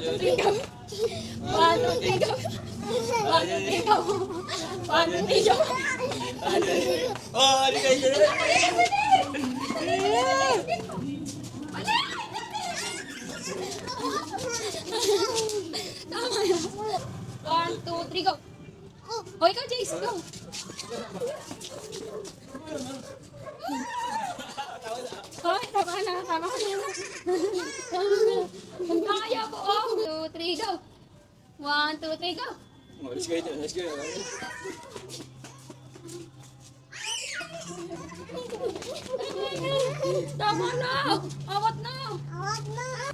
1, 2, 3, go. 1, 2, 3, go. 1, 2, 3, go. 1, 2, 3, go. Oh, ano kayo? Tama yan. 1, 2, 3, go. O, ikaw, Jace, go. Ay, tama na. Ang kaya po, oh. 2, 3, go. 1, 2, 3, go. Oh, let's go. Tama na. Awat na.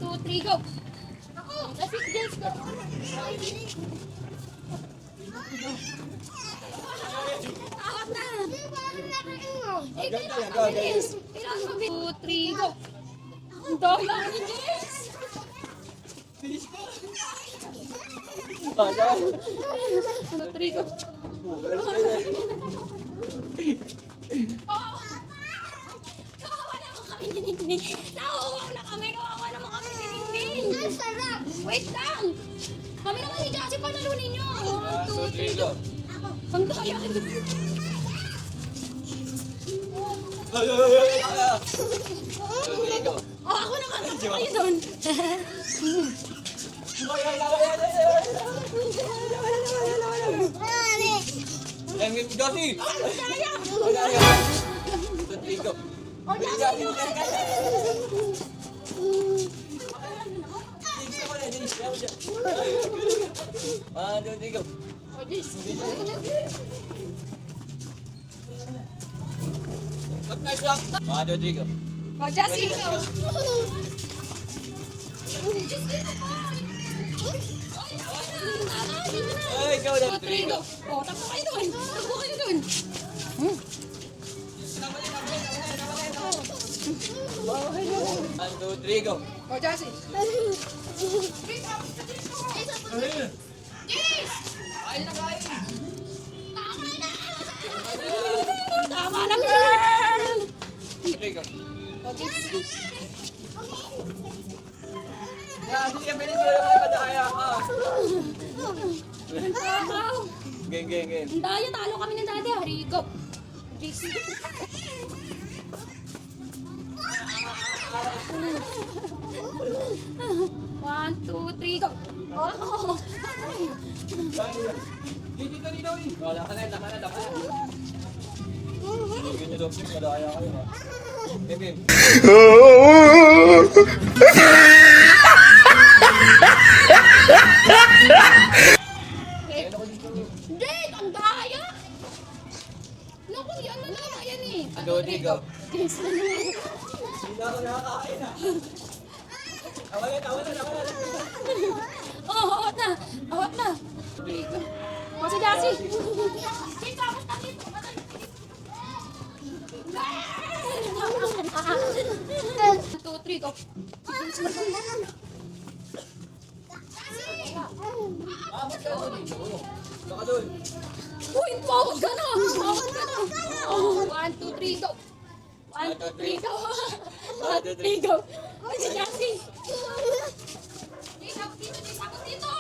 2, 3, go. That's it, Jace, go. Awat na. Ikaw na mabilis. Kailangan mabilis. 2, 3, go. Ang daya ni Jace. Oh, yan. 2, 3, go. Kawawa naman kami ni Ningning. Nauuwa na kami. Kawawa naman kami ni Ningning. Wait lang. Kami naman ni Jassy panalunin nyo. 1, 2, 3, go. Ang daya ni Ningning. Oh, ako naman. Ako kayo doon. Yang ni Josi. Tiga. Oh, Jassy. Ada tiga. Oh, Jace. Ada tiga. Oh, Jassy. Eh, kau dah 3, go. Oh, takbo kayo doon. Takbo kayo doon. One, two, three, go. Oh, Jassy. Tama na, girl! Three, go. Oh, Jace. Ya, sige, bilis mo naman pada kaya ka. Takaw. Game. Ang daya, talo kami ng dati. Harigo. Jace. One, two, three, go. Oh. Wala ka na, tama na. Ganyan daw, pada kaya kayo ha. Game. Jake, ang daya! Naku, yan na lang. Ayan eh. Ano, Digo? Jace na lang. Hindi ako nakakain ha. Tawa na. Oh, awat na. Oh, si Jassy. Jace, awat na dito. 1, 2, 3, go. Baka doon. Uy, pawag ka na. Oh, 1, 2, 3, go. 1, 2, 3, go. 1, 2, 3, go. Oh, si Jassy. Jace, ako dito.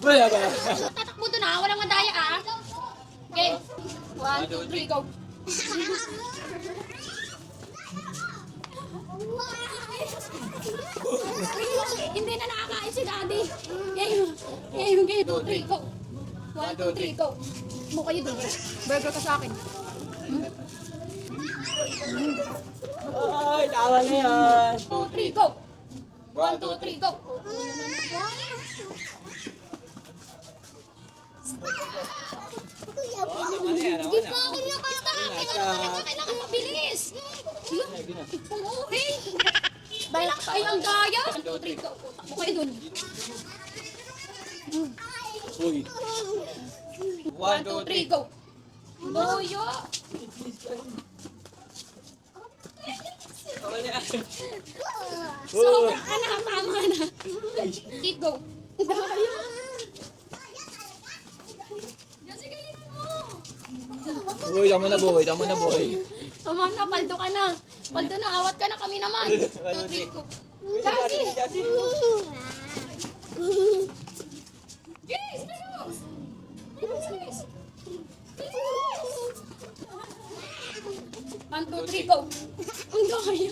Wala ba? Tatakbo doon ah. Walang madaya ah. Okay. 1, 2, 3, go. Hindi na nakakain si Daddy. Game. 2, 3, go. 1, 2, 3, go. Mo kayo doon. Burger ka sa akin. Ay, tawa na yan. 2, 3, go. 1, 2, 3, go. Hindi pa ako nakakain. Kailangan mabilis. Okay. Balak kayo ang gaya. 1, 2, 3, go. Takbo kayo dun. Uy. 1, 2, 3, go. Boyo. Tawa na yan. So, tama na. Keep go. Gaya. Sige, mo. Uy, tama na boy. Tama na, paldo ka na. Paldo na, awat ka na kami naman. 2, 3, go. Jassy. 1, 2, 3, go! Ang galing.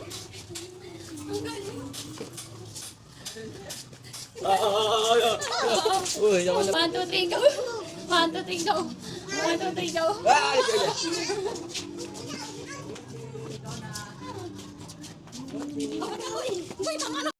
Ang galing. Uy, ako na. 1, 2, 3, go! 1, 2, 3, go! 1, 2, 3, go! Ay, ay, ay. Uy, mga